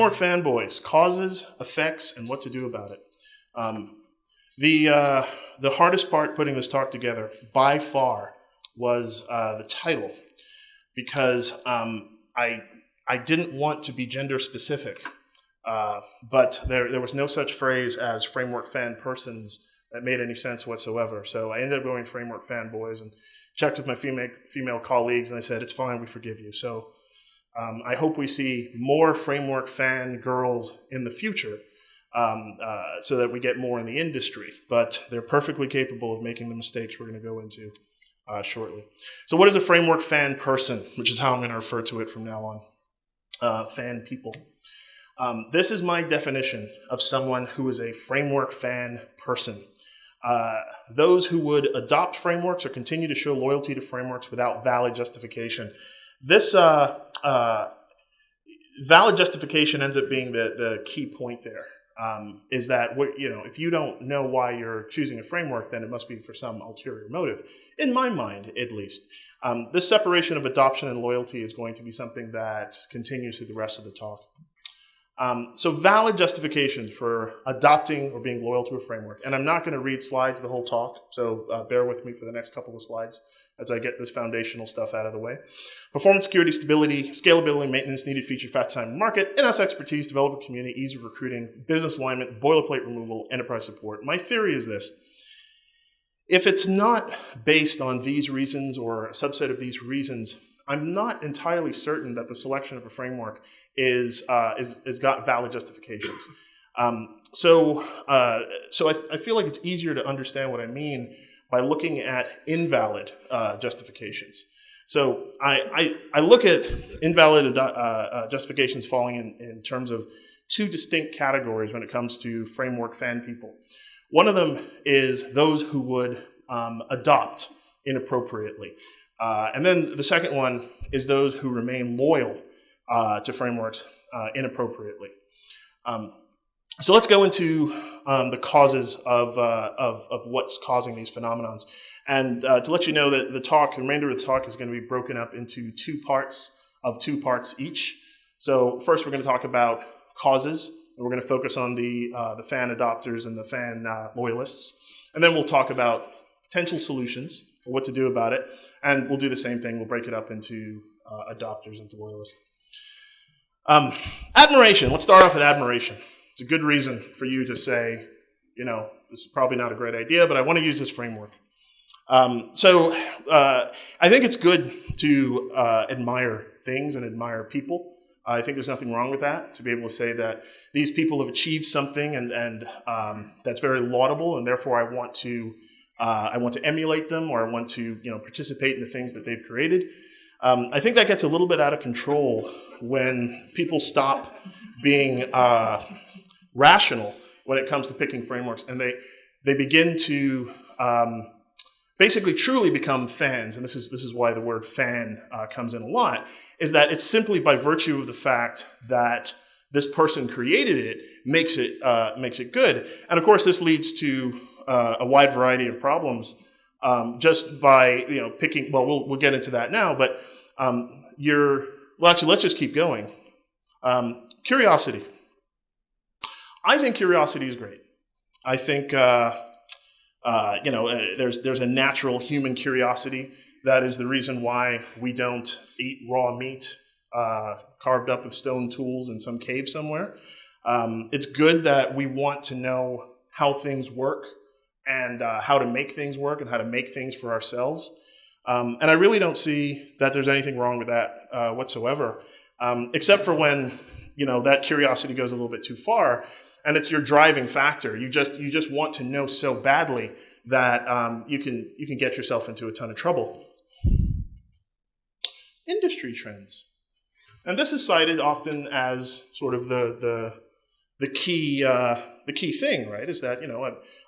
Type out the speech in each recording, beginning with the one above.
Framework Fanboys, Causes, Effects, and What to Do About It. The hardest part putting this talk together, by far, was the title, because I didn't want to be gender specific, but there was no such phrase as Framework Fan Persons that made any sense whatsoever. So I ended up going Framework Fanboys and checked with my female colleagues, and they said, it's fine, we forgive you. So I hope we see more Framework Fan girls in the future, so that we get more in the industry. But they're perfectly capable of making the mistakes we're going to go into shortly. So what is a Framework Fan person, which is how I'm going to refer to it from now on? Fan people. This is my definition of someone who is a Framework Fan person. Those who would adopt frameworks or continue to show loyalty to frameworks without valid justification. This valid justification ends up being the key point there. Is that if you don't know why you're choosing a framework, then it must be for some ulterior motive. In my mind, at least, this separation of adoption and loyalty is going to be something that continues through the rest of the talk. So valid justifications for adopting or being loyal to a framework. And I'm not going to read slides the whole talk, so bear with me for the next couple of slides as I get this foundational stuff out of the way. Performance, security, stability, scalability, maintenance, needed feature, fast time to market, in-house expertise, developer community, ease of recruiting, business alignment, boilerplate removal, enterprise support. My theory is this. If it's not based on these reasons or a subset of these reasons, I'm not entirely certain that the selection of a framework is got valid justifications. So I feel like it's easier to understand what I mean by looking at invalid justifications. So I look at invalid justifications falling in terms of two distinct categories when it comes to framework fan people. One of them is those who would adopt inappropriately. And then the second one is those who remain loyal to frameworks inappropriately. So let's go into the causes of what's causing these phenomenons. And to let you know that the remainder of the talk is going to be broken up into two parts each. So first we're going to talk about causes, and we're going to focus on the fan adopters and the fan loyalists. And then we'll talk about potential solutions, or what to do about it. And we'll do the same thing. We'll break it up into adopters and loyalists. Admiration. Let's start off with admiration. It's a good reason for you to say, this is probably not a great idea, but I want to use this framework. So I think it's good to admire things and admire people. I think there's nothing wrong with that, to be able to say that these people have achieved something and that's very laudable, and therefore I want to emulate them, or I want to participate in the things that they've created. I think that gets a little bit out of control when people stop being rational when it comes to picking frameworks, and they begin to basically truly become fans. And this is why the word fan comes in a lot, is that it's simply by virtue of the fact that this person created it makes it good. And of course this leads to a wide variety of problems just by picking. Well, we'll get into that now, but actually let's just keep going. Curiosity. I think curiosity is great. I think there's a natural human curiosity that is the reason why we don't eat raw meat carved up with stone tools in some cave somewhere. It's good that we want to know how things work and how to make things work and how to make things for ourselves. And I really don't see that there's anything wrong with that whatsoever, except for when that curiosity goes a little bit too far, and it's your driving factor. You just want to know so badly that you can get yourself into a ton of trouble. Industry trends, and this is cited often as sort of the key thing, right? Is that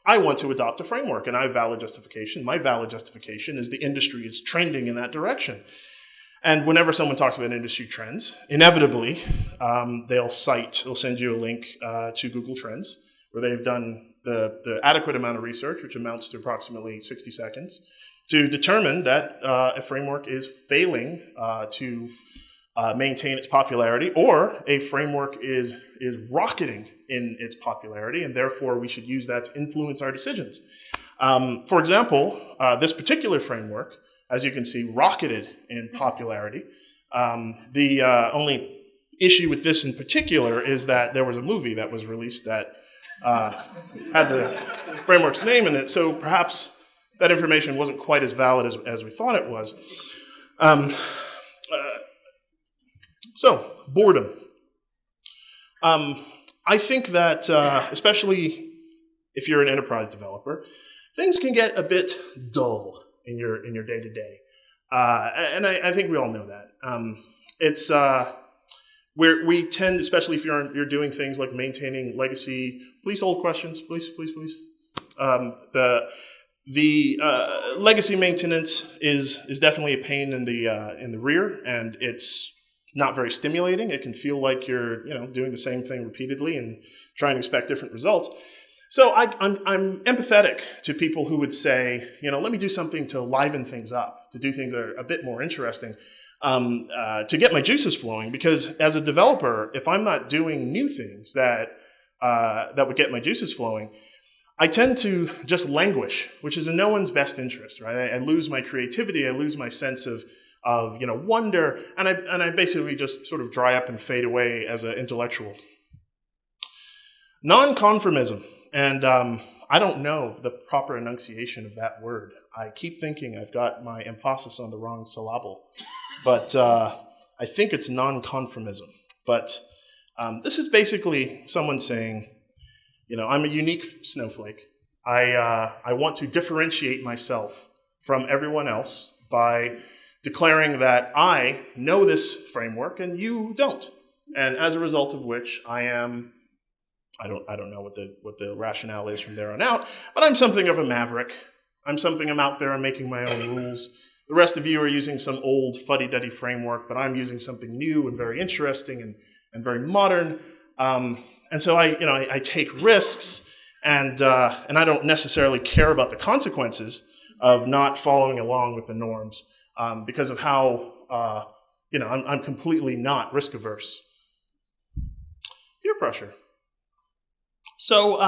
I want to adopt a framework, and I have valid justification. My valid justification is the industry is trending in that direction. And whenever someone talks about industry trends, inevitably they'll send you a link to Google Trends, where they've done the adequate amount of research, which amounts to approximately 60 seconds, to determine that a framework is failing to maintain its popularity, or a framework is rocketing in its popularity, and therefore we should use that to influence our decisions. For example, this particular framework, as you can see, rocketed in popularity. The only issue with this in particular is that there was a movie that was released that had the framework's name in it, so perhaps that information wasn't quite as valid as we thought it was. So, boredom. I think that, especially if you're an enterprise developer, things can get a bit dull in your day-to-day. And I think we all know that. It's where we tend, especially if you're doing things like maintaining legacy. Please hold questions, please. The legacy maintenance is definitely a pain in the rear, and it's not very stimulating. It can feel like you're doing the same thing repeatedly and trying to expect different results. So I'm empathetic to people who would say, let me do something to liven things up, to do things that are a bit more interesting, to get my juices flowing. Because as a developer, if I'm not doing new things that would get my juices flowing, I tend to just languish, which is in no one's best interest, right? I lose my creativity, I lose my sense of wonder, and I basically just sort of dry up and fade away as an intellectual. Nonconformism, and I don't know the proper enunciation of that word. I keep thinking I've got my emphasis on the wrong syllable, but I think it's nonconformism. But this is basically someone saying, I'm a unique snowflake. I want to differentiate myself from everyone else by declaring that I know this framework and you don't, and as a result of which I don't know what the rationale is from there on out, but I'm something of a maverick. I'm out there, I'm making my own rules. The rest of you are using some old fuddy-duddy framework, but I'm using something new and very interesting and very modern. And so I take risks, and I don't necessarily care about the consequences of not following along with the norms. Because of how, I'm completely not risk averse. Peer pressure. So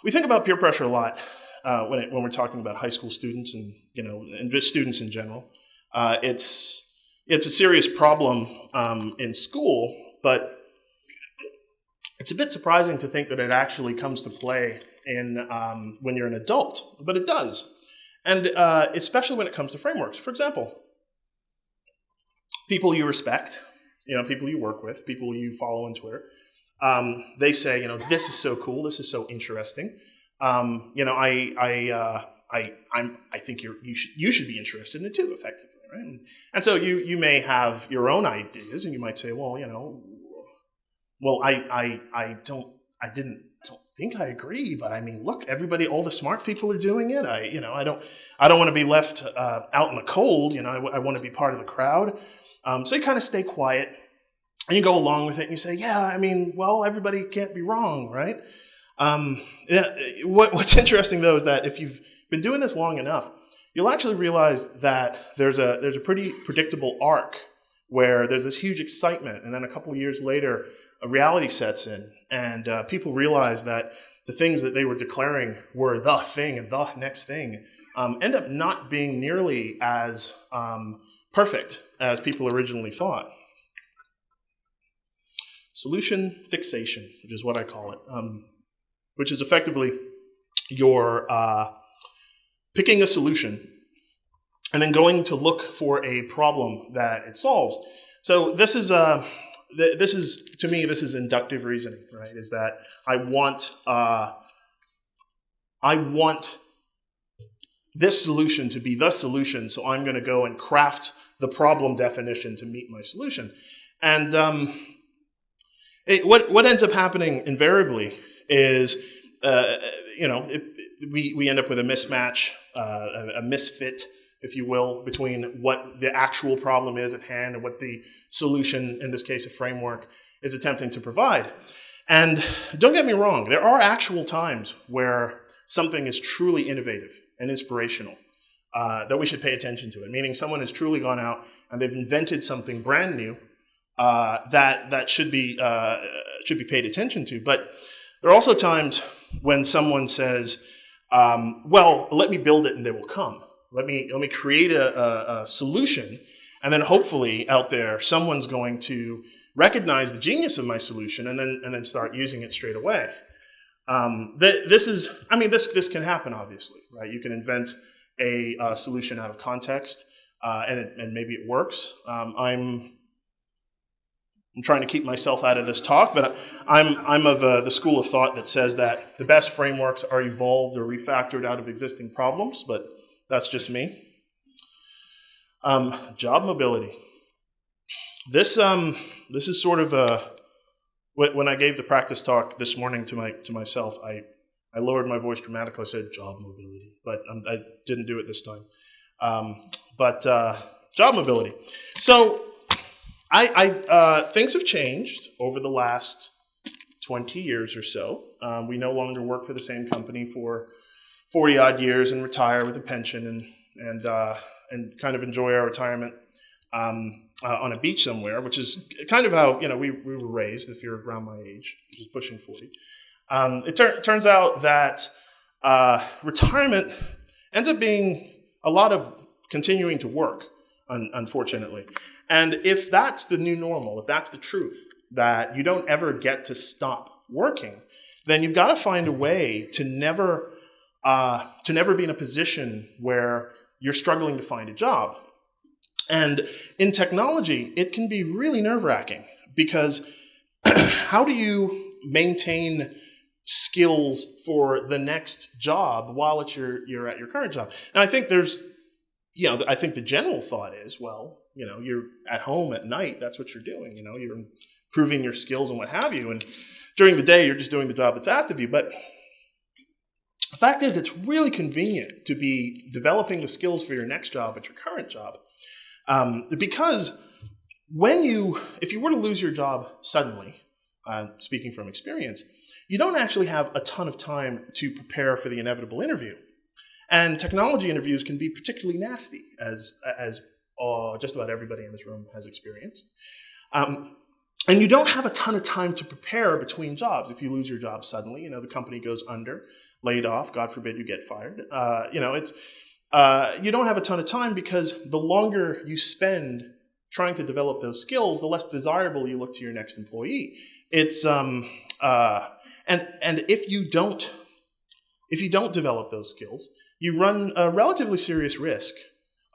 we think about peer pressure a lot when we're talking about high school students and just students in general. It's a serious problem in school, but it's a bit surprising to think that it actually comes to play when you're an adult, but it does. And especially when it comes to frameworks. For example, people you respect, people you work with, people you follow on Twitter, they say, this is so cool, this is so interesting. I think you should be interested in it too, effectively, right? And so you may have your own ideas, and you might say, well, I don't think I agree, but I mean, look, all the smart people are doing it. I don't want to be left out in the cold. I want to be part of the crowd. So you kind of stay quiet, and you go along with it, and you say, yeah, everybody can't be wrong, right? What's interesting though is that if you've been doing this long enough, you'll actually realize that there's a pretty predictable arc where there's this huge excitement, and then a couple of years later, a reality sets in, and people realize that the things that they were declaring were the thing and the next thing end up not being nearly as perfect as people originally thought. Solution fixation, which is what I call it, which is effectively your picking a solution and then going to look for a problem that it solves. So this is to me, this is inductive reasoning, right? Is that I want this solution to be the solution, so I'm going to go and craft the problem definition to meet my solution. And what ends up happening invariably is, we end up with a mismatch, a misfit, if you will, between what the actual problem is at hand and what the solution, in this case a framework, is attempting to provide. And don't get me wrong, there are actual times where something is truly innovative and inspirational. that we should pay attention to it. Meaning someone has truly gone out and they've invented something brand new that should be paid attention to. But there are also times when someone says, well, let me build it and they will come. Let me create a solution, and then hopefully out there someone's going to recognize the genius of my solution and then start using it straight away. This can happen, obviously, right? You can invent a solution out of context, and maybe it works. I'm trying to keep myself out of this talk, but I'm of the school of thought that says that the best frameworks are evolved or refactored out of existing problems, but that's just me. Job mobility. This is sort of when I gave the practice talk this morning to myself, I lowered my voice dramatically. I said job mobility, but I didn't do it this time. Job mobility. So things have changed over the last 20 years or so. We no longer work for the same company for 40 odd years and retire with a pension and kind of enjoy our retirement on a beach somewhere, which is kind of how we were raised. If you're around my age, which is pushing 40, it turns out that retirement ends up being a lot of continuing to work, unfortunately. And if that's the new normal, if that's the truth, that you don't ever get to stop working, then you've got to find a way to never be in a position where you're struggling to find a job. And in technology, it can be really nerve-wracking because how do you maintain skills for the next job while you're at your current job? And I think I think the general thought is, well, you're at home at night, that's what you're doing, you're improving your skills and what have you. And during the day, you're just doing the job that's asked of you. But the fact is, it's really convenient to be developing the skills for your next job at your current job. Because if you were to lose your job suddenly, speaking from experience, you don't actually have a ton of time to prepare for the inevitable interview. And technology interviews can be particularly nasty, as just about everybody in this room has experienced. And you don't have a ton of time to prepare between jobs. If you lose your job suddenly, the company goes under, laid off, God forbid you get fired. You don't have a ton of time because the longer you spend trying to develop those skills, the less desirable you look to your next employee. It's and if you don't develop those skills, you run a relatively serious risk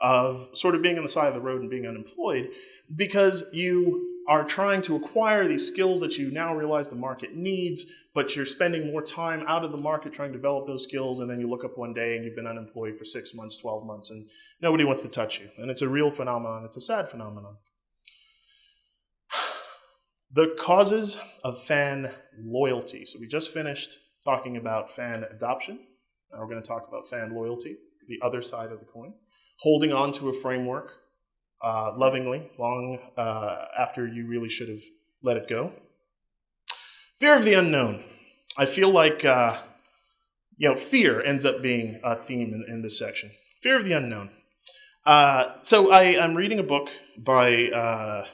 of sort of being on the side of the road and being unemployed because you are trying to acquire these skills that you now realize the market needs, but you're spending more time out of the market trying to develop those skills, and then you look up one day and you've been unemployed for 6 months, 12 months, and nobody wants to touch you. And it's a real phenomenon. It's a sad phenomenon. The causes of fan loyalty. So we just finished talking about fan adoption. Now we're going to talk about fan loyalty, the other side of the coin. Holding on to a framework lovingly, long after you really should have let it go. Fear of the unknown. I feel like fear ends up being a theme in this section. Fear of the unknown. So I'm reading a book by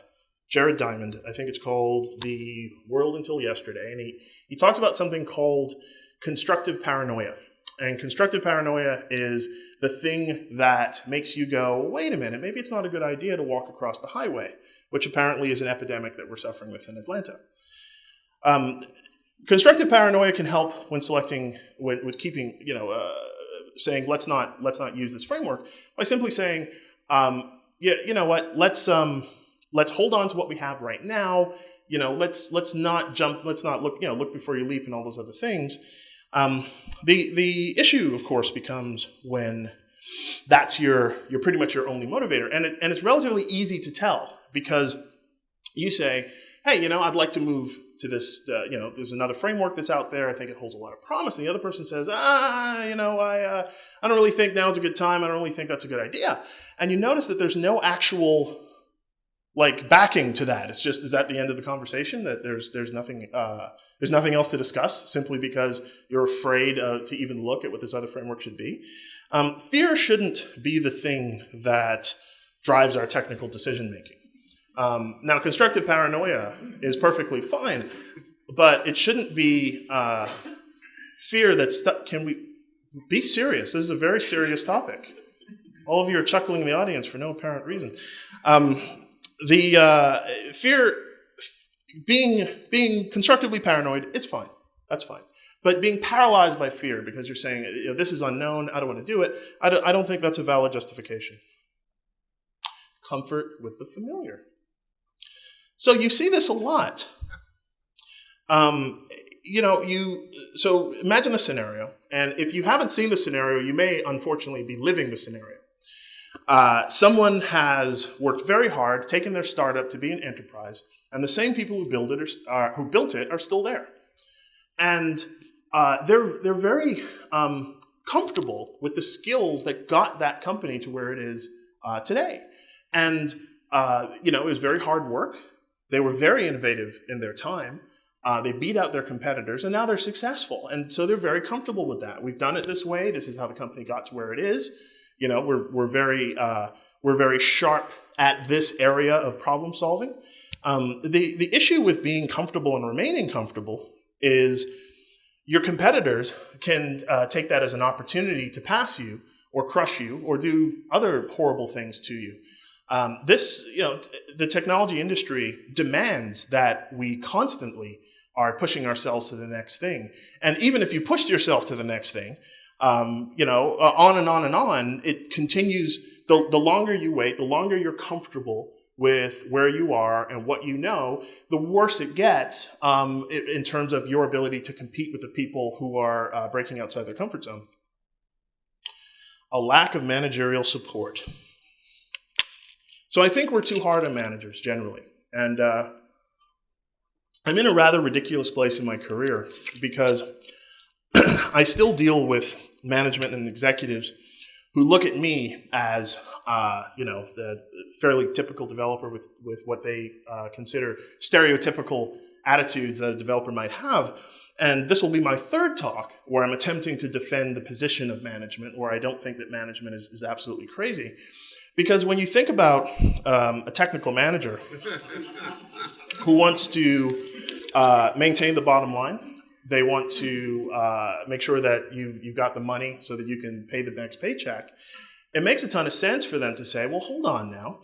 Jared Diamond. I think it's called The World Until Yesterday, and he talks about something called constructive paranoia. And constructive paranoia is the thing that makes you go, wait a minute, maybe it's not a good idea to walk across the highway, which apparently is an epidemic that we're suffering with in Atlanta. Constructive paranoia can help when selecting, with keeping, saying let's not use this framework by simply saying, you know what, let's hold on to what we have right now. Let's not jump, let's not look before you leap and all those other things. The issue, of course, becomes when that's you're pretty much your only motivator, and it's relatively easy to tell because you say, hey, I'd like to move to this. There's another framework that's out there. I think it holds a lot of promise. And the other person says, I don't really think now's a good time. I don't really think that's a good idea. And you notice that there's no actual backing to that. It's just, is that the end of the conversation? That there's nothing else to discuss simply because you're afraid to even look at what this other framework should be. Fear shouldn't be the thing that drives our technical decision-making. Now, constructive paranoia is perfectly fine, but it shouldn't be fear that's stuck. Can we be serious? This is a very serious topic. All of you are chuckling in the audience for no apparent reason. The fear, being constructively paranoid, it's fine. That's fine. But being paralyzed by fear because you're saying, this is unknown, I don't want to do it, I don't think that's a valid justification. Comfort with the familiar. So you see this a lot. So imagine the scenario, and if you haven't seen the scenario, you may unfortunately be living the scenario. Someone has worked very hard, taken their startup to be an enterprise, and the same people who built it are still there. And they're very comfortable with the skills that got that company to where it is today. And it was very hard work. They were very innovative in their time. They beat out their competitors, and now they're successful. And so they're very comfortable with that. We've done it this way. This is how the company got to where it is. We're very sharp at this area of problem solving. The issue with being comfortable and remaining comfortable is your competitors can take that as an opportunity to pass you or crush you or do other horrible things to you. The technology industry demands that we constantly are pushing ourselves to the next thing. And even if you push yourself to the next thing, on and on and on, it continues. The longer you wait, the longer you're comfortable with where you are and what you know, the worse it gets in terms of your ability to compete with the people who are breaking outside their comfort zone. A lack of managerial support. So I think we're too hard on managers generally. And I'm in a rather ridiculous place in my career because I still deal with management and executives who look at me as, the fairly typical developer with what they consider stereotypical attitudes that a developer might have. And this will be my third talk where I'm attempting to defend the position of management, where I don't think that management is absolutely crazy. Because when you think about a technical manager who wants to maintain the bottom line, they want to make sure that you got the money so that you can pay the next paycheck. It makes a ton of sense for them to say, well, hold on now.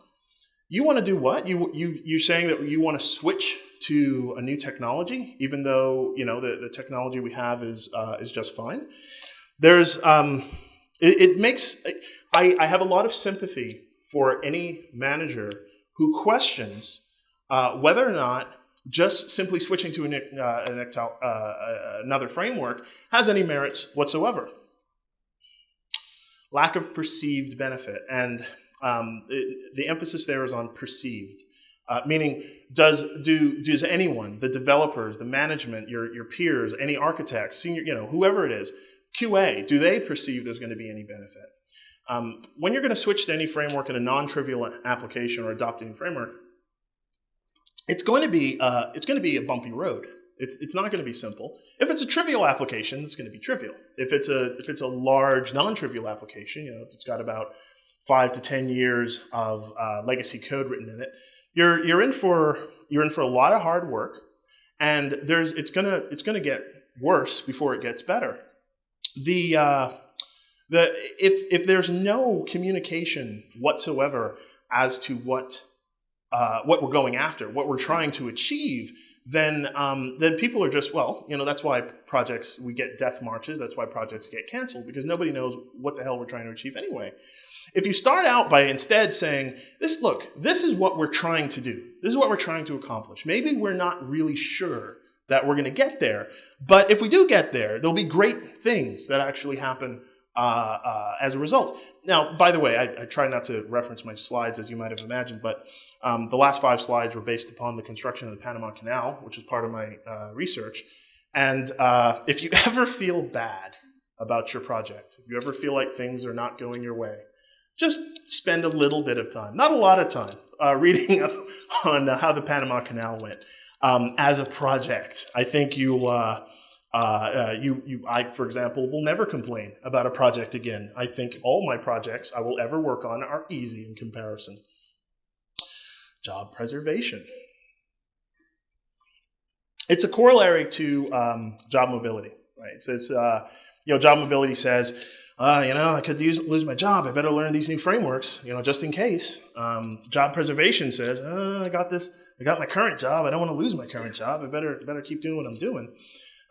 You want to do what? You're saying that you want to switch to a new technology, even though the technology we have is just fine. There's I have a lot of sympathy for any manager who questions whether or not just simply switching to another framework has any merits whatsoever. Lack of perceived benefit, and the emphasis there is on perceived, meaning does anyone, the developers, the management, your peers, any architects, senior, whoever it is, QA, do they perceive there's going to be any benefit? When you're going to switch to any framework in a non-trivial application or adopting a framework, it's going to be a bumpy road. It's not going to be simple. If it's a trivial application, it's going to be trivial. If it's a large non-trivial application, it's got about 5 to 10 years of legacy code written in it, you're in for a lot of hard work, and it's gonna get worse before it gets better. If there's no communication whatsoever as to what we're going after, what we're trying to achieve, then people are just, that's why we get death marches, that's why projects get canceled, because nobody knows what the hell we're trying to achieve anyway. If you start out by instead saying, this is what we're trying to do, this is what we're trying to accomplish, maybe we're not really sure that we're going to get there, but if we do get there, there'll be great things that actually happen as a result. Now, by the way, I try not to reference my slides, as you might have imagined, but the last 5 slides were based upon the construction of the Panama Canal, which is part of my research. And if you ever feel bad about your project, if you ever feel like things are not going your way, just spend a little bit of time, not a lot of time, reading up on how the Panama Canal went as a project. I think you'll I, for example, will never complain about a project again. I think all my projects I will ever work on are easy in comparison. Job preservation. It's a corollary to job mobility, right? It says, job mobility says, I could lose my job. I better learn these new frameworks, just in case. Job preservation says, I got my current job. I don't want to lose my current job. I better keep doing what I'm doing.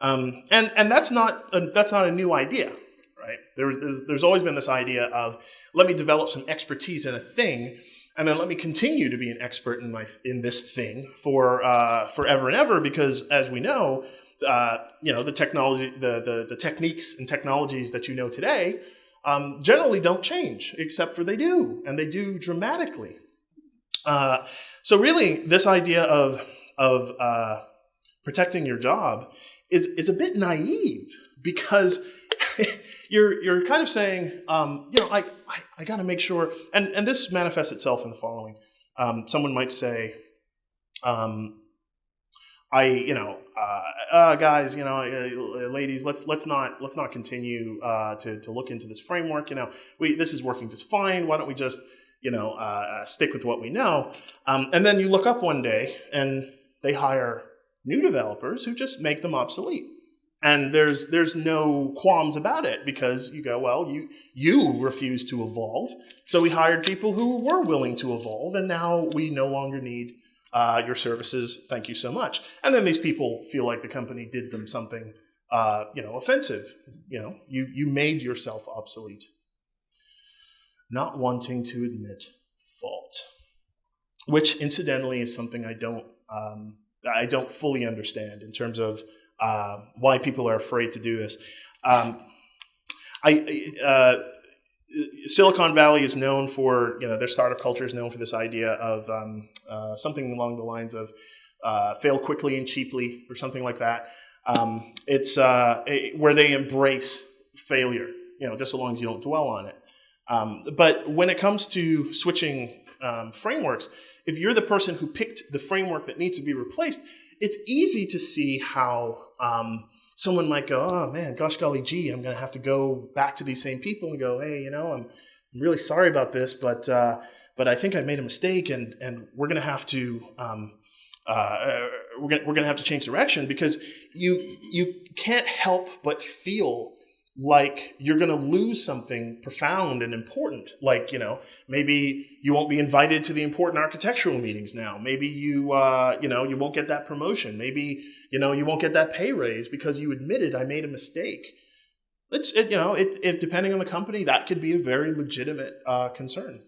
And that's not a new idea, right? There's always been this idea of, let me develop some expertise in a thing, and then let me continue to be an expert in this thing for forever and ever, because as we know, the technology, the techniques and technologies that you know today generally don't change, except for they do, and they do dramatically. So really, this idea of protecting your job is a bit naive, because you're kind of saying, I got to make sure, and this manifests itself in the following. Someone might say, guys, ladies, let's not continue to look into this framework. This is working just fine. Why don't we just stick with what we know? And then you look up one day and they hire new developers who just make them obsolete. And there's no qualms about it, because you go, well, you refuse to evolve, so we hired people who were willing to evolve, and now we no longer need your services. Thank you so much. And then these people feel like the company did them something, offensive. You made yourself obsolete. Not wanting to admit fault, which incidentally is something I don't fully understand in terms of why people are afraid to do this. Silicon Valley is known for, their startup culture is known for this idea of something along the lines of fail quickly and cheaply, or something like that. It's where they embrace failure, just so long as you don't dwell on it. But when it comes to switching frameworks, if you're the person who picked the framework that needs to be replaced, it's easy to see how someone might go, oh man, gosh golly gee, I'm going to have to go back to these same people and go, hey, I'm really sorry about this, but I think I made a mistake, and we're going to have to we're going to have to change direction, because you can't help but feel like you're going to lose something profound and important. Like, maybe you won't be invited to the important architectural meetings now. Maybe you won't get that promotion. Maybe, you won't get that pay raise because you admitted, I made a mistake. It depending on the company, that could be a very legitimate concern.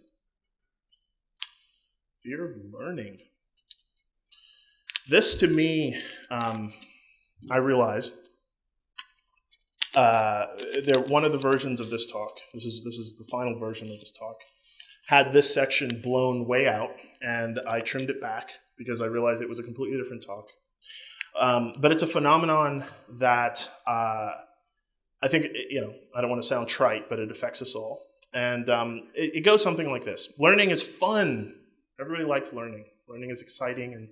Fear of learning. This, to me, I realize, one of the versions of this talk, this is the final version of this talk, had this section blown way out, and I trimmed it back because I realized it was a completely different talk. But it's a phenomenon that I think, I don't want to sound trite, but it affects us all. And it goes something like this. Learning is fun. Everybody likes learning. Learning is exciting, and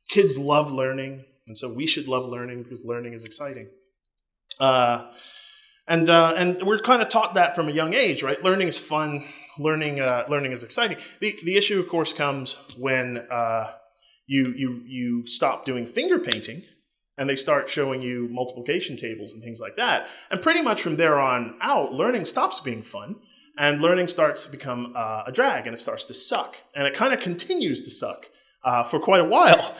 kids love learning, and so we should love learning because learning is exciting. And we're kind of taught that from a young age, right? Learning is fun. Learning is exciting. The issue, of course, comes when you stop doing finger painting, and they start showing you multiplication tables and things like that. And pretty much from there on out, learning stops being fun, and learning starts to become a drag, and it starts to suck, and it kind of continues to suck for quite a while.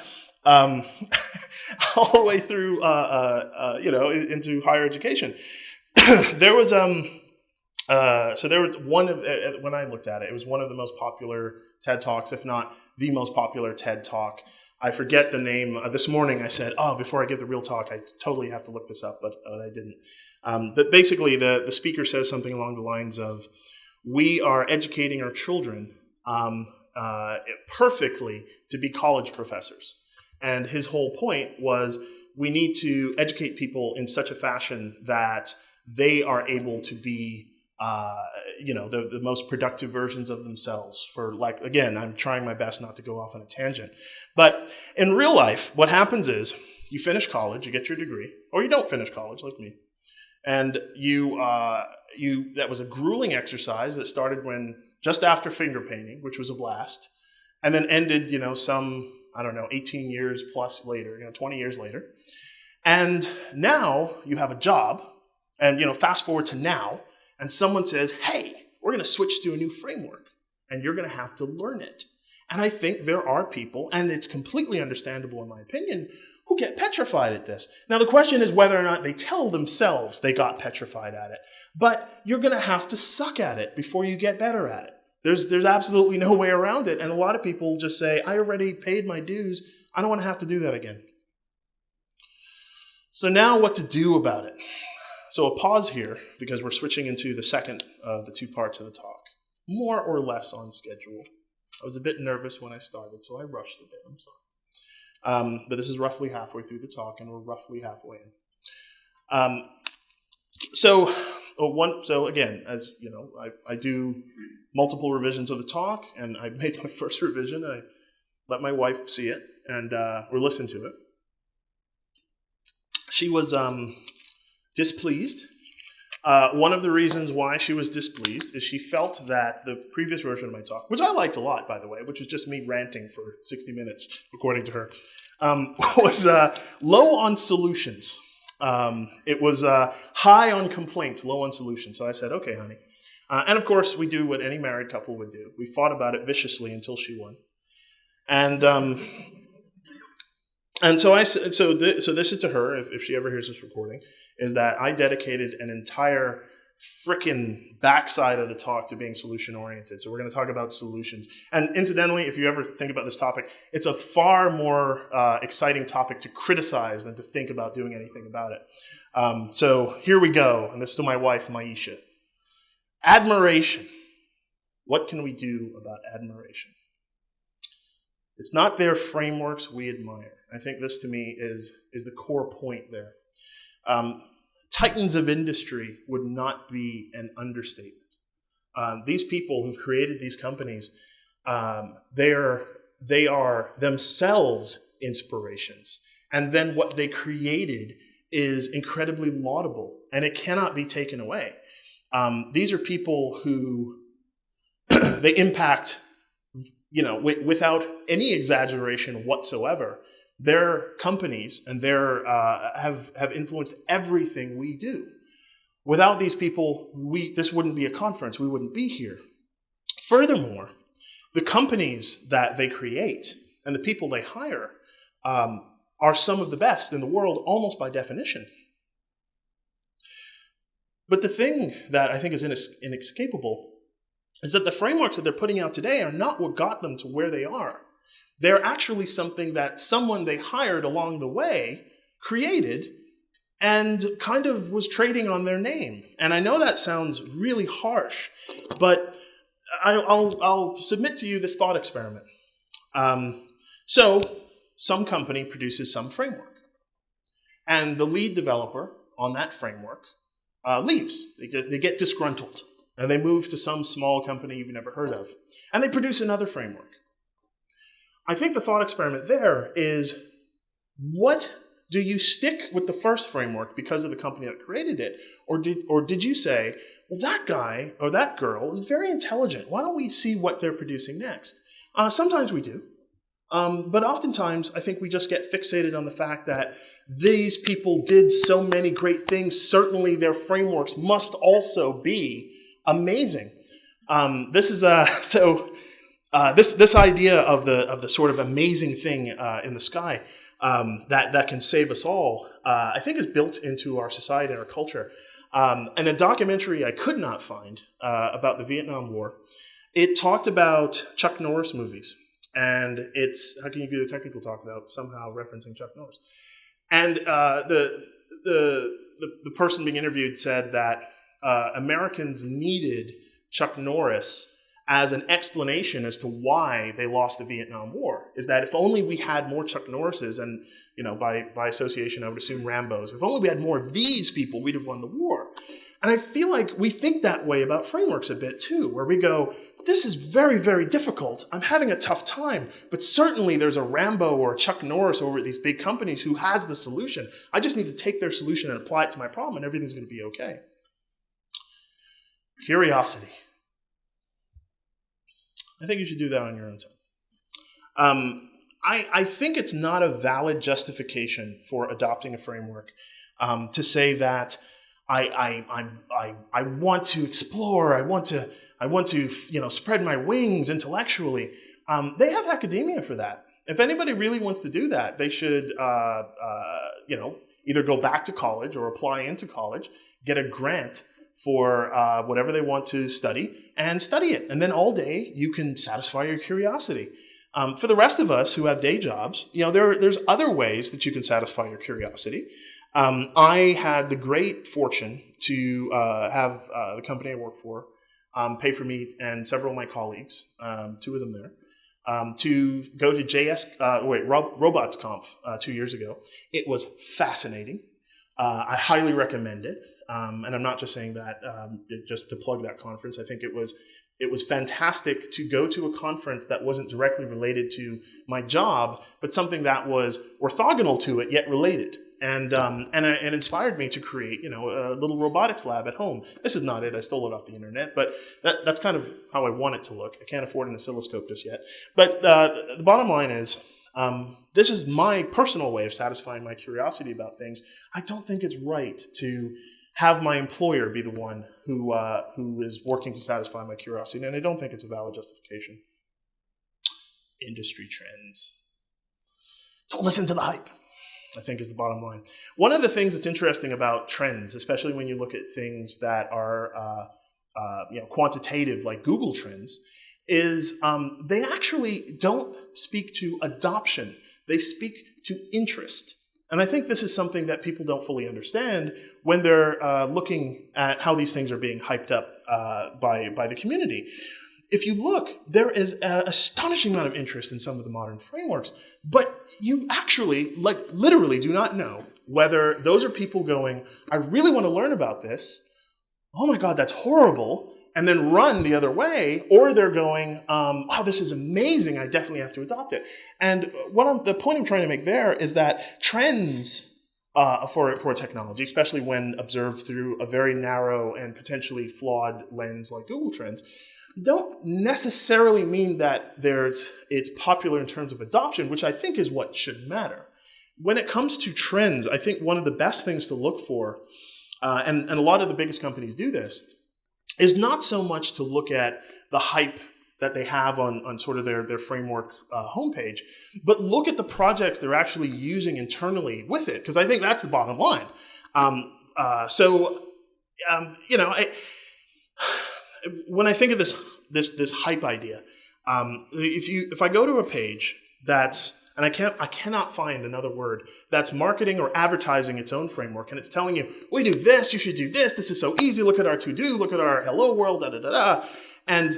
All the way through, into higher education. There was one of, when I looked at it, it was one of the most popular TED Talks, if not the most popular TED Talk. I forget the name. This morning I said, before I give the real talk, I totally have to look this up, but I didn't. But basically the speaker says something along the lines of, we are educating our children perfectly to be college professors. And his whole point was, we need to educate people in such a fashion that they are able to be, the most productive versions of themselves. For, like, again, I'm trying my best not to go off on a tangent. But in real life, what happens is you finish college, you get your degree, or you don't finish college like me, and that was a grueling exercise that started just after finger painting, which was a blast, and then ended, 18 years plus later, 20 years later. And now you have a job, and, fast forward to now, and someone says, hey, we're going to switch to a new framework, and you're going to have to learn it. And I think there are people, and it's completely understandable in my opinion, who get petrified at this. Now, the question is whether or not they tell themselves they got petrified at it. But you're going to have to suck at it before you get better at it. There's absolutely no way around it. And a lot of people just say, I already paid my dues. I don't want to have to do that again. So now what to do about it? So a pause here, because we're switching into the second of the two parts of the talk. More or less on schedule. I was a bit nervous when I started, so I rushed a bit. I'm sorry. But this is roughly halfway through the talk, and we're roughly halfway in. So again, as you know, I do multiple revisions of the talk, and I made my first revision. I let my wife see it or listen to it. She was displeased. One of the reasons why she was displeased is she felt that the previous version of my talk, which I liked a lot, by the way, which was just me ranting for 60 minutes, according to her, was low on solutions. It was high on complaints, low on solutions. So I said, okay, honey. And of course, we do what any married couple would do. We fought about it viciously until she won. And so this is to her, if she ever hears this recording, is that I dedicated an entire frickin' backside of the talk to being solution-oriented. So we're going to talk about solutions. And incidentally, if you ever think about this topic, it's a far more exciting topic to criticize than to think about doing anything about it. So here we go, and this is to my wife, Maisha. Admiration. What can we do about admiration? It's not their frameworks we admire. I think this, to me, is the core point there. Titans of industry would not be an understatement. These people who've created these companies, they are themselves inspirations. And then what they created is incredibly laudable, and it cannot be taken away. These are people who they impact, without any exaggeration whatsoever. Their companies and have influenced everything we do. Without these people, this wouldn't be a conference. We wouldn't be here. Furthermore, the companies that they create and the people they hire are some of the best in the world, almost by definition. But the thing that I think is inescapable is that the frameworks that they're putting out today are not what got them to where they are. They're actually something that someone they hired along the way created and kind of was trading on their name. And I know that sounds really harsh, but I'll submit to you this thought experiment. So some company produces some framework, and the lead developer on that framework leaves. They get disgruntled, and they move to some small company you've never heard of, and they produce another framework. I think the thought experiment there is, what do you stick with the first framework because of the company that created it? Or did you say, well, that guy or that girl is very intelligent. Why don't we see what they're producing next? Sometimes we do. But oftentimes, I think we just get fixated on the fact that these people did so many great things. Certainly their frameworks must also be amazing. This idea of the sort of amazing thing in the sky that can save us all, I think is built into our society and our culture. And a documentary I could not find about the Vietnam War, it talked about Chuck Norris movies. And it's, how can you do a technical talk without somehow referencing Chuck Norris? And the person being interviewed said that Americans needed Chuck Norris as an explanation as to why they lost the Vietnam War. Is that if only we had more Chuck Norrises, and by association I would assume Rambos, if only we had more of these people, we'd have won the war. And I feel like we think that way about frameworks a bit too, where we go, this is very, very difficult. I'm having a tough time, but certainly there's a Rambo or a Chuck Norris over at these big companies who has the solution. I just need to take their solution and apply it to my problem and everything's going to be okay. Curiosity. I think you should do that on your own time. I think it's not a valid justification for adopting a framework to say that I want to explore, I want to spread my wings intellectually. They have academia for that. If anybody really wants to do that, they should either go back to college or apply into college, get a grant for whatever they want to study, and study it. And then all day you can satisfy your curiosity. For the rest of us who have day jobs, there's other ways that you can satisfy your curiosity. I had the great fortune to have the company I work for pay for me and several of my colleagues, 2 of them there, to go to Robots Conf 2 years ago. It was fascinating. I highly recommend it. And I'm not just saying that just to plug that conference. I think it was fantastic to go to a conference that wasn't directly related to my job, but something that was orthogonal to it, yet related. And it inspired me to create, a little robotics lab at home. This is not it. I stole it off the internet, but that's kind of how I want it to look. I can't afford an oscilloscope just yet. But the bottom line is, this is my personal way of satisfying my curiosity about things. I don't think it's right to have my employer be the one who is working to satisfy my curiosity, and I don't think it's a valid justification. Industry trends. Don't listen to the hype, I think, is the bottom line. One of the things that's interesting about trends, especially when you look at things that are quantitative, like Google Trends, is they actually don't speak to adoption. They speak to interest. And I think this is something that people don't fully understand when they're looking at how these things are being hyped up by the community. If you look, there is an astonishing amount of interest in some of the modern frameworks, but you actually, literally do not know whether those are people going, I really want to learn about this, oh my God, that's horrible, and then run the other way, or they're going, wow, this is amazing, I definitely have to adopt it. And the point I'm trying to make there is that trends for technology, especially when observed through a very narrow and potentially flawed lens like Google Trends, don't necessarily mean that it's popular in terms of adoption, which I think is what should matter. When it comes to trends, I think one of the best things to look for, and a lot of the biggest companies do this, is not so much to look at the hype that they have on sort of their framework homepage, but look at the projects they're actually using internally with it, because I think that's the bottom line. When I think of this hype idea, if I go to a page that's, and I cannot find another word, that's marketing or advertising its own framework, and it's telling you, we do this, you should do this, this is so easy, look at our to-do, look at our hello world, da-da-da-da, and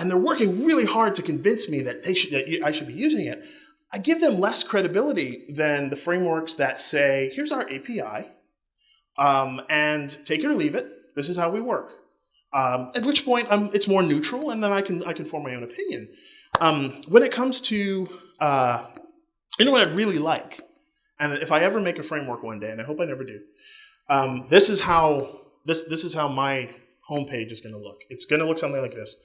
they're working really hard to convince me that I should be using it, I give them less credibility than the frameworks that say, here's our API, and take it or leave it, this is how we work. At which point it's more neutral, and then I can form my own opinion. When it comes to what I really like, and if I ever make a framework one day, and I hope I never do, this is how my homepage is going to look. It's going to look something like this.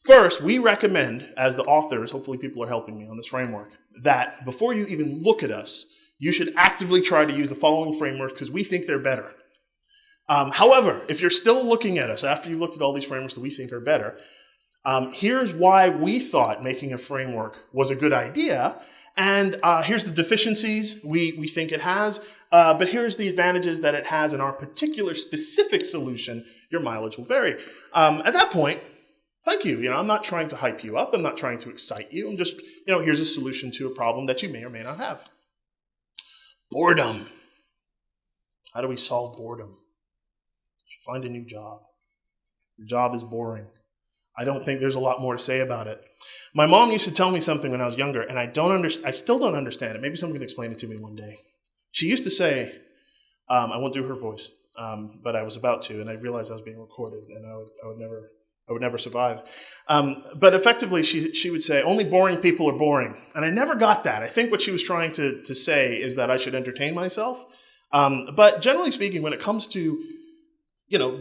First, we recommend, as the authors, hopefully people are helping me on this framework, that before you even look at us, you should actively try to use the following frameworks because we think they're better. However, if you're still looking at us after you've looked at all these frameworks that we think are better, here's why we thought making a framework was a good idea, and here's the deficiencies we think it has, but here's the advantages that it has in our particular specific solution. Your mileage will vary. At that point, thank you. I'm not trying to hype you up. I'm not trying to excite you. I'm just, here's a solution to a problem that you may or may not have. Boredom. How do we solve boredom? Find a new job. Your job is boring. I don't think there's a lot more to say about it. My mom used to tell me something when I was younger, and I still don't understand it. Maybe someone can explain it to me one day. She used to say, I won't do her voice. but I was about to, and I realized I was being recorded, and I would never survive. But effectively, she would say, only boring people are boring. And I never got that. I think what she was trying to say is that I should entertain myself. But generally speaking, when it comes to,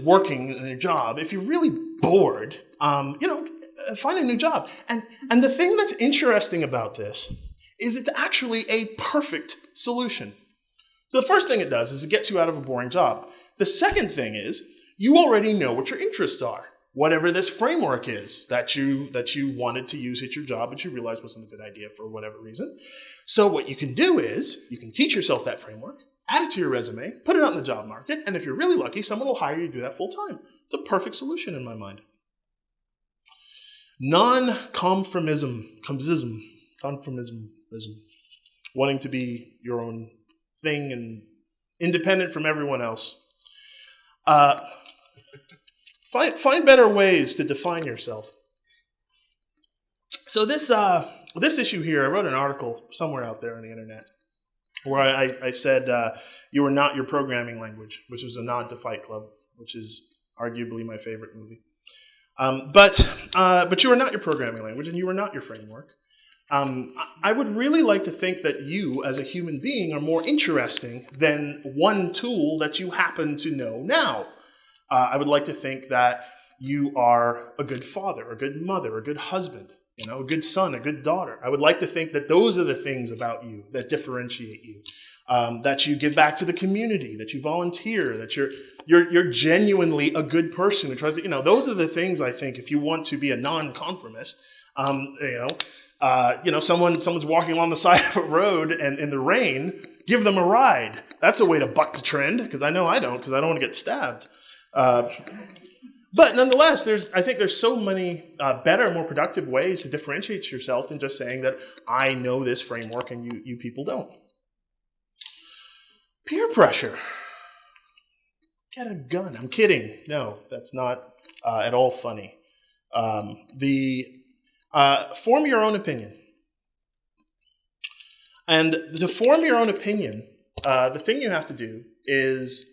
working in a job, if you're really bored, find a new job. And the thing that's interesting about this is it's actually a perfect solution. So the first thing it does is it gets you out of a boring job. The second thing is you already know what your interests are. Whatever this framework is that you wanted to use at your job, but you realized wasn't a good idea for whatever reason. So what you can do is you can teach yourself that framework, add it to your resume, put it out in the job market, and if you're really lucky, someone will hire you to do that full time. It's a perfect solution in my mind. Nonconformism, wanting to be your own thing and independent from everyone else. Find better ways to define yourself. So this issue here, I wrote an article somewhere out there on the internet where I said you are not your programming language, which was a nod to Fight Club, which is arguably my favorite movie. But you are not your programming language, and you are not your framework. I would really like to think that you, as a human being, are more interesting than one tool that you happen to know now. I would like to think that you are a good father, a good mother, a good husband, a good son, a good daughter. I would like to think that those are the things about you that differentiate you. That you give back to the community, that you volunteer, that you're genuinely a good person who tries to, those are the things I think if you want to be a nonconformist, someone's walking along the side of a road and in the rain, give them a ride. That's a way to buck the trend, because I know I don't, because I don't want to get stabbed. But nonetheless, I think there's so many better, more productive ways to differentiate yourself than just saying that I know this framework and you people don't. Peer pressure. Get a gun. I'm kidding. No, that's not at all funny. Form your own opinion. And to form your own opinion, the thing you have to do is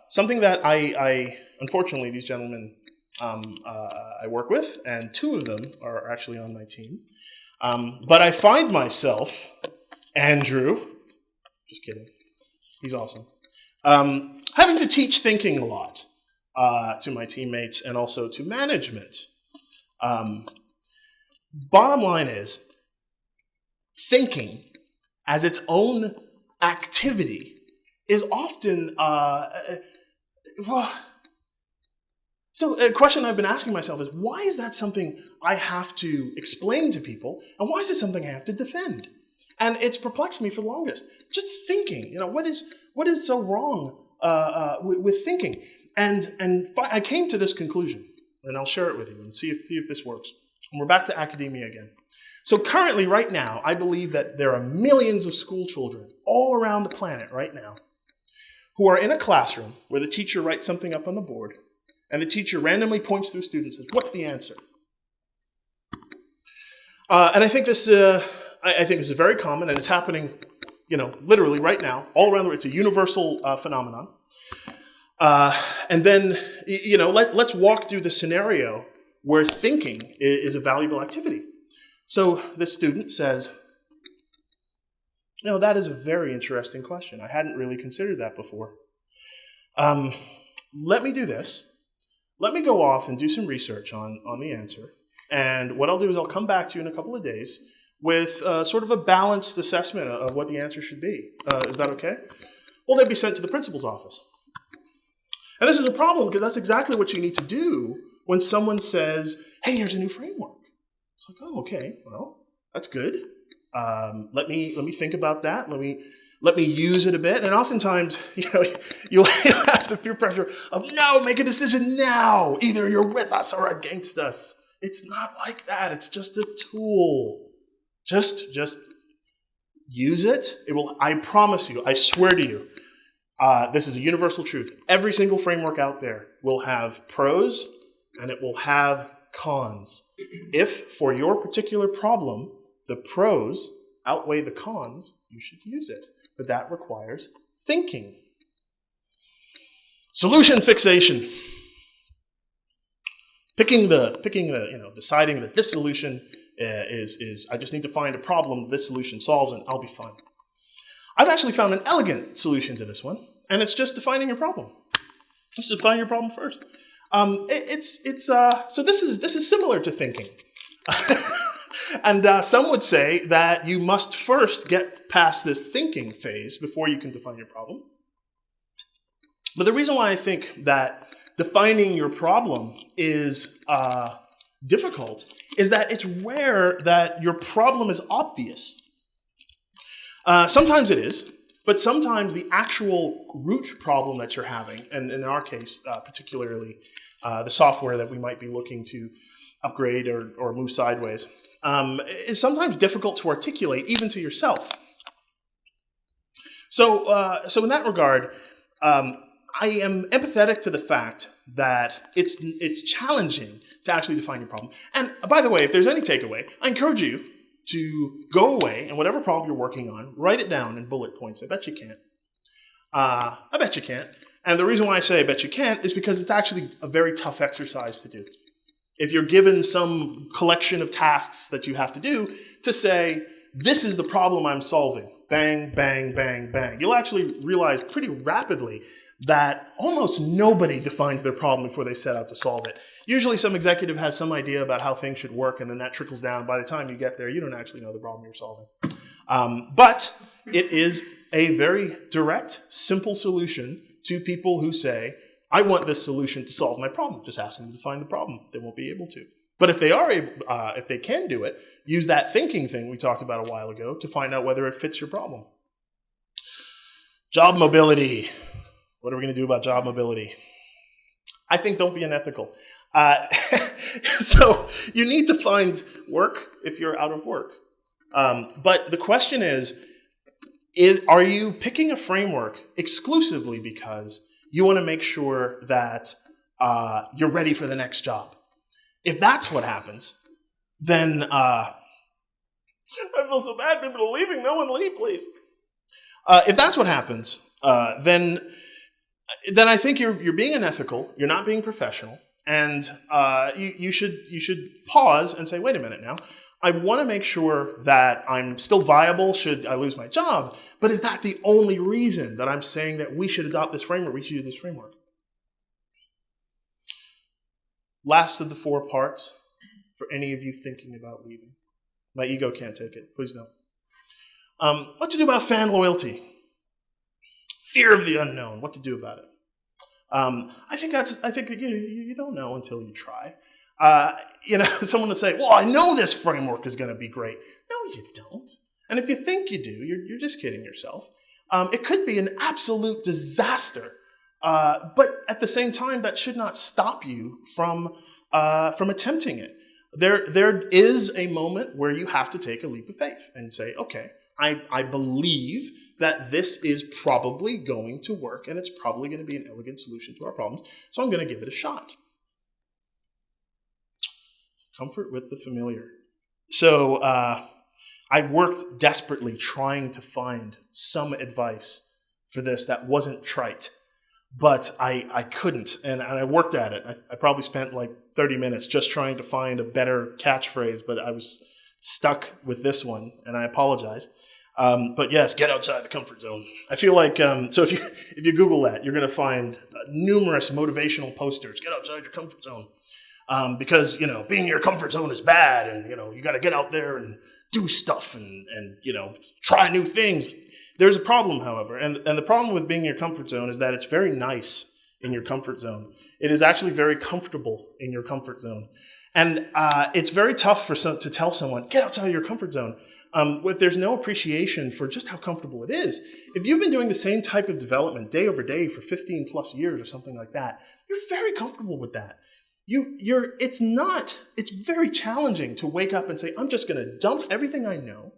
something that I unfortunately, these gentlemen I work with, and two of them are actually on my team. But I find myself, Andrew, just kidding, he's awesome, having to teach thinking a lot to my teammates and also to management. Bottom line is, thinking as its own activity is often, so a question I've been asking myself is, why is that something I have to explain to people, and why is it something I have to defend? And it's perplexed me for the longest. Just thinking, what is so wrong with thinking? And I came to this conclusion, and I'll share it with you and see if this works. And we're back to academia again. So currently, right now, I believe that there are millions of school children all around the planet right now who are in a classroom where the teacher writes something up on the board, and the teacher randomly points to a student and says, "What's the answer?" And I think this is very common, and it's happening, literally right now, all around the world. It's a universal phenomenon. And then, let's walk through the scenario where thinking is a valuable activity. So this student says, that is a very interesting question. I hadn't really considered that before. Let me do this. Let me go off and do some research on the answer. And what I'll do is I'll come back to you in a couple of days with sort of a balanced assessment of what the answer should be. Is that okay? Well, they'd be sent to the principal's office. And this is a problem because that's exactly what you need to do when someone says, "Hey, here's a new framework." It's like, oh, okay, well, that's good. Let me think about that. Let me use it a bit. And oftentimes, you'll have the peer pressure of, no, make a decision now. Either you're with us or against us. It's not like that. It's just a tool. Just use it. It will. I promise you. I swear to you. This is a universal truth. Every single framework out there will have pros and it will have cons. If, for your particular problem, the pros outweigh the cons, you should use it. But that requires thinking. Solution fixation. Deciding that this solution is I just need to find a problem this solution solves and I'll be fine. I've actually found an elegant solution to this one, and it's just defining your problem. Just define your problem first. So this is similar to thinking. And some would say that you must first get past this thinking phase before you can define your problem. But the reason why I think that defining your problem is difficult is that it's rare that your problem is obvious. Sometimes it is, but sometimes the actual root problem that you're having, and in our case, particularly the software that we might be looking to upgrade or move sideways, is sometimes difficult to articulate even to yourself. So in that regard, I am empathetic to the fact that it's challenging to actually define your problem. And by the way, if there's any takeaway, I encourage you to go away and whatever problem you're working on, write it down in bullet points. I bet you can't. I bet you can't. And the reason why I say I bet you can't is because it's actually a very tough exercise to do. If you're given some collection of tasks that you have to do to say, this is the problem I'm solving, bang, bang, bang, bang, you'll actually realize pretty rapidly that almost nobody defines their problem before they set out to solve it. Usually some executive has some idea about how things should work, and then that trickles down. By the time you get there, you don't actually know the problem you're solving. But it is a very direct, simple solution to people who say, I want this solution to solve my problem. Just ask them to define the problem. They won't be able to. But if they are able, if they can do it, use that thinking thing we talked about a while ago to find out whether it fits your problem. Job mobility. What are we going to do about job mobility? I think don't be unethical. So you need to find work if you're out of work. But the question is, are you picking a framework exclusively because you want to make sure that you're ready for the next job? If that's what happens, then I feel so bad. People are leaving. No one leave, please. If that's what happens, then I think you're being unethical. You're not being professional, and you should pause and say, wait a minute now. I want to make sure that I'm still viable should I lose my job, but is that the only reason that I'm saying that we should adopt this framework? We should use this framework. Last of the 4 parts for any of you thinking about leaving. My ego can't take it. Please don't. What to do about fan loyalty? Fear of the unknown. What to do about it? I think you don't know until you try. Someone will say, well, I know this framework is going to be great. No, you don't. And if you think you do, you're just kidding yourself. It could be an absolute disaster. But at the same time, that should not stop you from attempting it. There is a moment where you have to take a leap of faith and say, okay, I believe that this is probably going to work and it's probably going to be an elegant solution to our problems, so I'm going to give it a shot. Comfort with the familiar. So I worked desperately trying to find some advice for this that wasn't trite, but I couldn't, and I worked at it. I probably spent like 30 minutes just trying to find a better catchphrase, but I was stuck with this one, and I apologize. But yes, get outside the comfort zone. I feel like, so if you Google that, you're going to find numerous motivational posters. Get outside your comfort zone. Because, being in your comfort zone is bad, and, you got to get out there and do stuff and try new things. There's a problem, however, and the problem with being in your comfort zone is that it's very nice in your comfort zone. It is actually very comfortable in your comfort zone. And it's very tough to tell someone, get outside your comfort zone, if there's no appreciation for just how comfortable it is. If you've been doing the same type of development day over day for 15 plus years or something like that, you're very comfortable with that. It's very challenging to wake up and say, I'm just going to dump everything I know.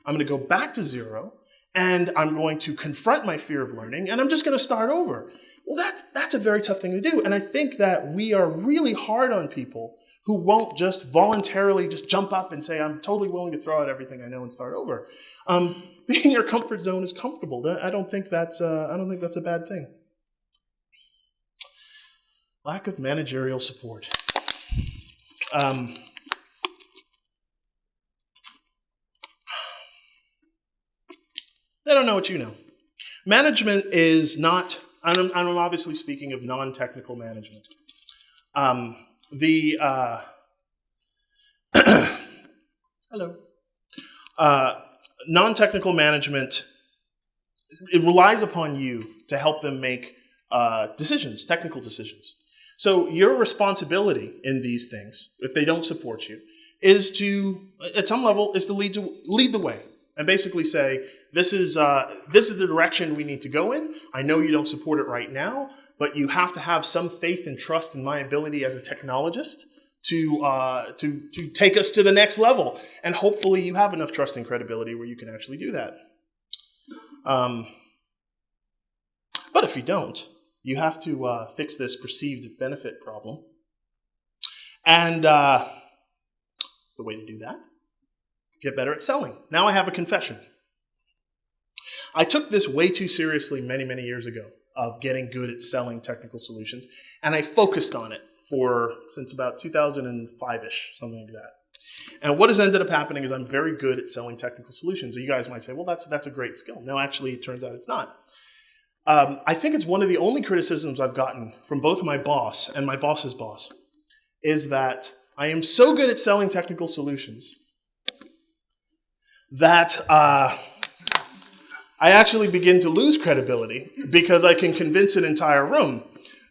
I'm going to go back to zero, and I'm going to confront my fear of learning, and I'm just going to start over. Well, that's a very tough thing to do. And I think that we are really hard on people who won't just voluntarily just jump up and say, I'm totally willing to throw out everything I know and start over. Being in your comfort zone is comfortable. I don't think that's a bad thing. Lack of managerial support. I don't know what you know. Management is not, I'm obviously speaking of non-technical management. Hello. Non-technical management, it relies upon you to help them make decisions, technical decisions. So your responsibility in these things, if they don't support you, is to, at some level, is to lead the way and basically say, this is the direction we need to go in. I know you don't support it right now, but you have to have some faith and trust in my ability as a technologist to take us to the next level. And hopefully you have enough trust and credibility where you can actually do that. But if you don't, you have to fix this perceived benefit problem. And the way to do that, get better at selling. Now I have a confession. I took this way too seriously many, many years ago of getting good at selling technical solutions, and I focused on it since about 2005-ish, something like that. And what has ended up happening is I'm very good at selling technical solutions. You guys might say, well, that's a great skill. No, actually, it turns out it's not. I think it's one of the only criticisms I've gotten from both my boss and my boss's boss is that I am so good at selling technical solutions that I actually begin to lose credibility because I can convince an entire room.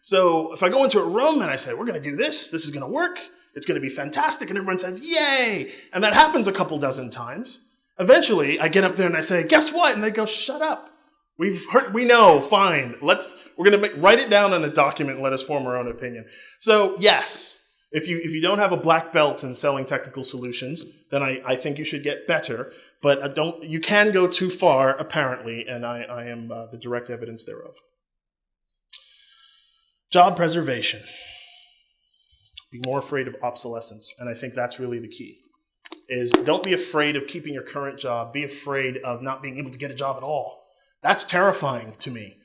So if I go into a room and I say, we're going to do this is going to work, it's going to be fantastic, and everyone says, yay! And that happens a couple dozen times. Eventually, I get up there and I say, guess what? And they go, shut up. We've heard, we know, fine. We're going to write it down on a document and let us form our own opinion. So yes, if you don't have a black belt in selling technical solutions, then I think you should get better. But you can go too far, apparently, and I am the direct evidence thereof. Job preservation. Be more afraid of obsolescence, and I think that's really the key. Is don't be afraid of keeping your current job. Be afraid of not being able to get a job at all. That's terrifying to me.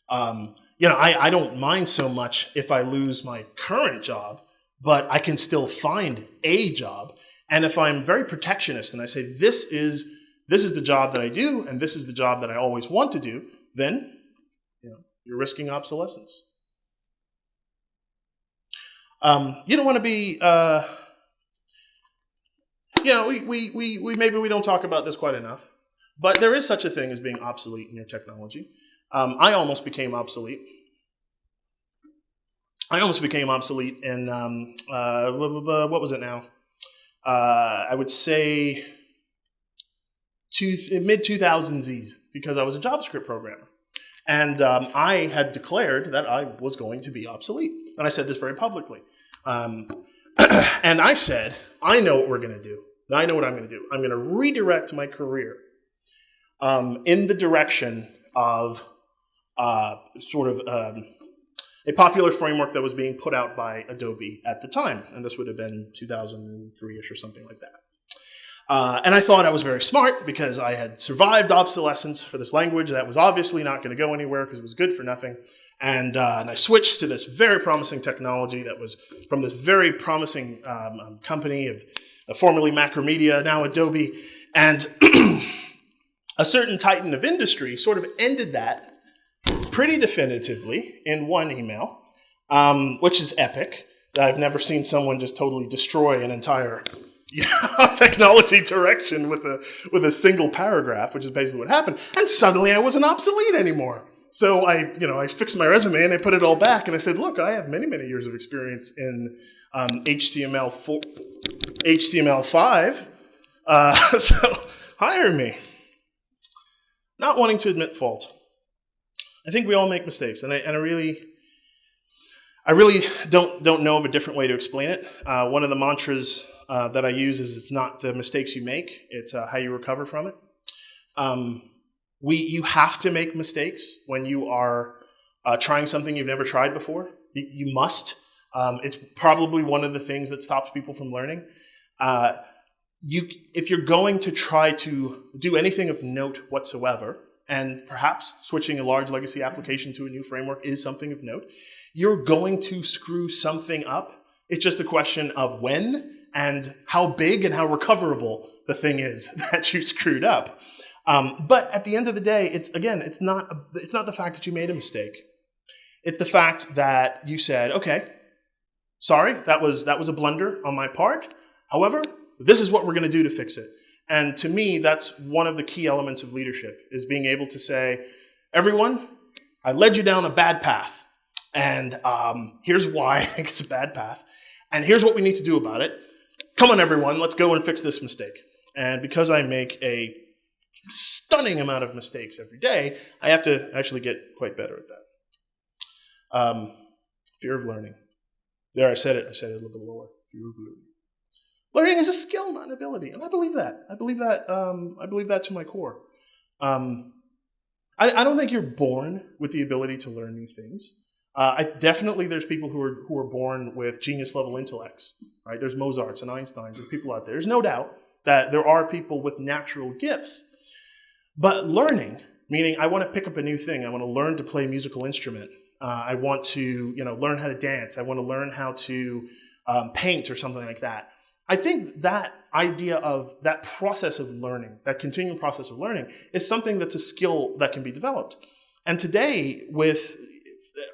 I don't mind so much if I lose my current job, but I can still find a job. And if I'm very protectionist and I say, this is the job that I do, and this is the job that I always want to do, then you're risking obsolescence. You don't want to be, maybe we don't talk about this quite enough, but there is such a thing as being obsolete in your technology. I almost became obsolete. In, what was it now? I would say mid-2000s because I was a JavaScript programmer. And I had declared that I was going to be obsolete. And I said this very publicly. And I said, I know what we're going to do. I know what I'm going to do. I'm going to redirect my career in the direction of a popular framework that was being put out by Adobe at the time. And this would have been 2003-ish or something like that. And I thought I was very smart because I had survived obsolescence for this language that was obviously not going to go anywhere because it was good for nothing. And I switched to this very promising technology that was from this very promising company of formerly Macromedia, now Adobe. And a certain titan of industry sort of ended that pretty definitively in one email, which is epic. I've never seen someone just totally destroy an entire technology direction with a single paragraph, which is basically what happened. And suddenly I wasn't obsolete anymore. So I fixed my resume and I put it all back and I said, look, I have many, many years of experience in HTML5, so hire me. Not wanting to admit fault. I think we all make mistakes, and I really don't know of a different way to explain it. One of the mantras that I use is it's not the mistakes you make, it's how you recover from it. You have to make mistakes when you are trying something you've never tried before. You must. It's probably one of the things that stops people from learning. If you're going to try to do anything of note whatsoever, and perhaps switching a large legacy application to a new framework is something of note, you're going to screw something up. It's just a question of when and how big and how recoverable the thing is that you screwed up. But at the end of the day, it's not the fact that you made a mistake. It's the fact that you said, okay, sorry, that was a blunder on my part. However, this is what we're going to do to fix it. And to me, that's one of the key elements of leadership, is being able to say, everyone, I led you down a bad path. And here's why I think it's a bad path. And here's what we need to do about it. Come on, everyone, let's go and fix this mistake. And because I make a stunning amount of mistakes every day, I have to actually get quite better at that. Fear of learning. There, I said it a little bit lower. Fear of learning. Learning is a skill, not an ability, and I believe that. I believe that to my core. I don't think you're born with the ability to learn new things. Definitely, there's people who are born with genius level intellects. Right? There's Mozarts and Einsteins and people out there. There's no doubt that there are people with natural gifts. But learning, meaning I want to pick up a new thing. I want to learn to play a musical instrument. I want to, learn how to dance. I want to learn how to paint or something like that. I think that idea of that process of learning, that continual process of learning, is something that's a skill that can be developed. And today,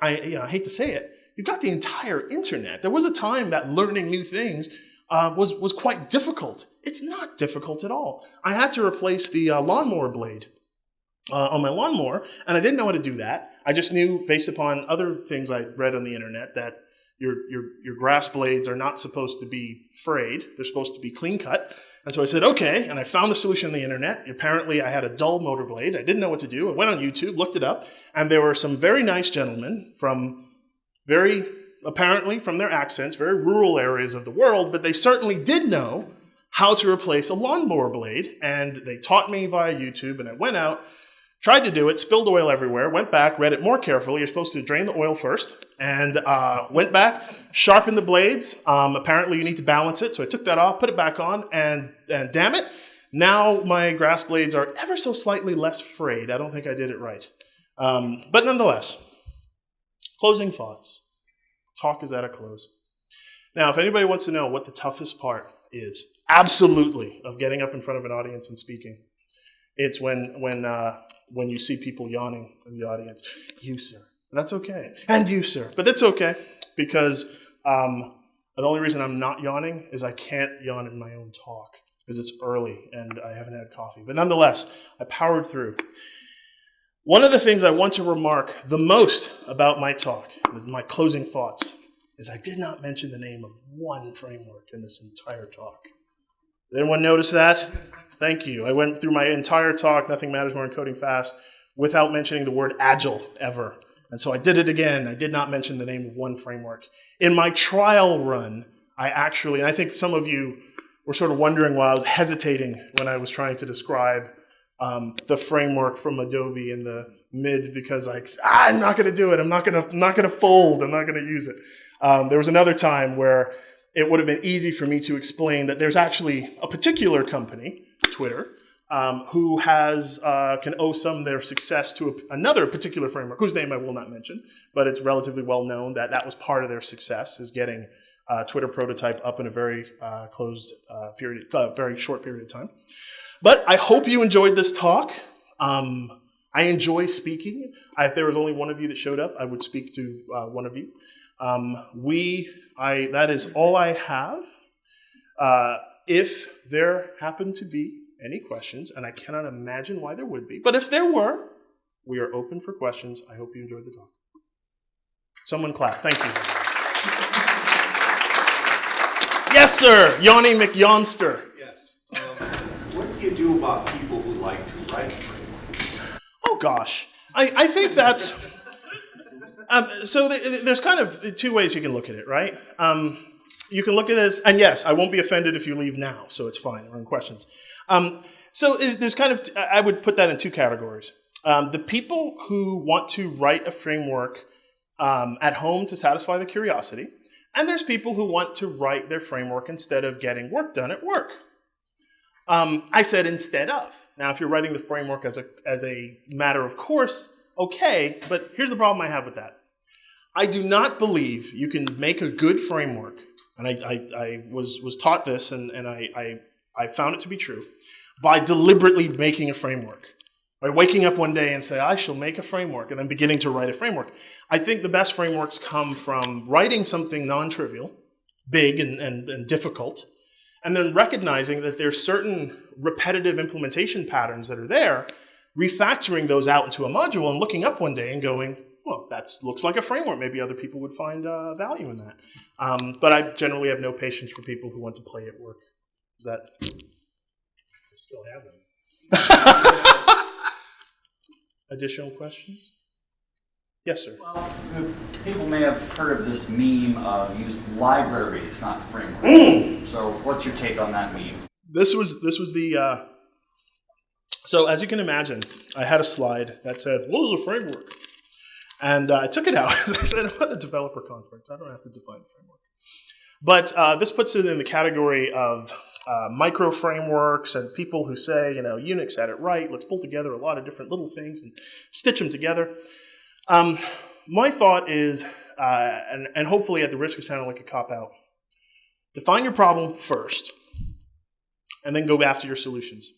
I hate to say it, you've got the entire internet. There was a time that learning new things was quite difficult. It's not difficult at all. I had to replace the lawnmower blade on my lawnmower, and I didn't know how to do that. I just knew, based upon other things I read on the internet, that your grass blades are not supposed to be frayed. They're supposed to be clean cut. And so I said, okay, and I found the solution on the internet. Apparently, I had a dull motor blade. I didn't know what to do. I went on YouTube, looked it up, and there were some very nice gentlemen apparently from their accents, very rural areas of the world, but they certainly did know how to replace a lawnmower blade, and they taught me via YouTube, and I went out, tried to do it, spilled oil everywhere, went back, read it more carefully. You're supposed to drain the oil first, and went back, sharpened the blades. Apparently you need to balance it, so I took that off, put it back on, and damn it, now my grass blades are ever so slightly less frayed. I don't think I did it right. But nonetheless, closing thoughts. Talk is at a close. Now, if anybody wants to know what the toughest part is, absolutely, of getting up in front of an audience and speaking, it's when you see people yawning in the audience. You, sir. That's okay. And you, sir. But that's okay, because the only reason I'm not yawning is I can't yawn in my own talk, because it's early and I haven't had coffee. But nonetheless, I powered through. One of the things I want to remark the most about my talk, my closing thoughts, is I did not mention the name of one framework in this entire talk. Did anyone notice that? Thank you. I went through my entire talk, Nothing Matters More than Coding Fast, without mentioning the word Agile ever. And so I did it again. I did not mention the name of one framework. In my trial run, and I think some of you were sort of wondering why I was hesitating when I was trying to describe the framework from Adobe in the mid, because I'm not going to do it. I'm not going to fold. I'm not going to use it. There was another time where it would have been easy for me to explain that there's actually a particular company, Twitter, who can owe some of their success to another particular framework, whose name I will not mention, but it's relatively well known that was part of their success, is getting Twitter prototype up in a very very short period of time. But I hope you enjoyed this talk. I enjoy speaking. If there was only one of you that showed up, I would speak to one of you. That is all I have. If there happen to be any questions, and I cannot imagine why there would be, but if there were, we are open for questions. I hope you enjoyed the talk. Someone clap. Thank you. Yes, sir. Yawny McYawnster. Yes. What do you do about people who like to write frameworks? Oh, gosh. I think that's... so there's kind of two ways you can look at it, right? You can look at it as, and yes, I won't be offended if you leave now, so it's fine. There are questions. So there's kind of, I would put that in two categories. The people who want to write a framework at home to satisfy the curiosity, and there's people who want to write their framework instead of getting work done at work. I said instead of. Now, if you're writing the framework as a matter of course, okay, but here's the problem I have with that. I do not believe you can make a good framework, and I was taught this, and I found it to be true, by deliberately making a framework. By waking up one day and say, I shall make a framework, and then beginning to write a framework. I think the best frameworks come from writing something non-trivial, big and difficult, and then recognizing that there's certain repetitive implementation patterns that are there, refactoring those out into a module and looking up one day and going, well, that looks like a framework. Maybe other people would find value in that. But I generally have no patience for people who want to play at work. Is that... I still have them. Additional questions? Yes, sir. Well, people may have heard of this meme of use libraries, not frameworks. So what's your take on that meme? This was the... So as you can imagine, I had a slide that said, what is a framework? And I took it out. I said, I'm at a developer conference. I don't have to define a framework. But this puts it in the category of micro frameworks and people who say, Unix had it right. Let's pull together a lot of different little things and stitch them together. My thought is, and hopefully at the risk of sounding like a cop-out, define your problem first and then go after your solutions.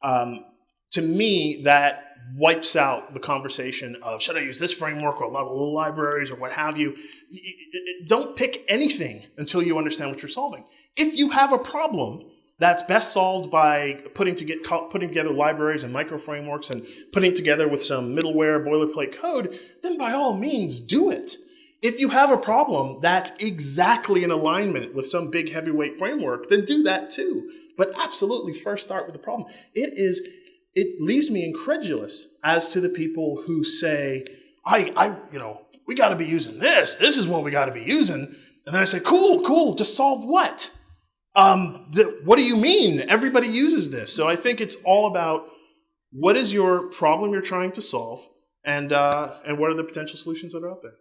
To me, that wipes out the conversation of, should I use this framework or a lot of little libraries or what have you? Don't pick anything until you understand what you're solving. If you have a problem that's best solved by putting together libraries and micro frameworks and putting it together with some middleware boilerplate code, then by all means do it. If you have a problem that's exactly in alignment with some big heavyweight framework, then do that too. But absolutely first start with the problem. It leaves me incredulous as to the people who say, we got to be using this. This is what we got to be using. And then I say, cool. Just solve what? What do you mean? Everybody uses this. So I think it's all about what is your problem you're trying to solve, and what are the potential solutions that are out there.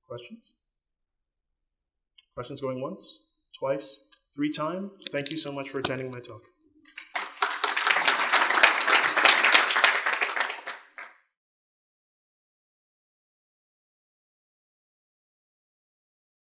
Questions? Questions going once, twice, 3 times? Thank you so much for attending my talk.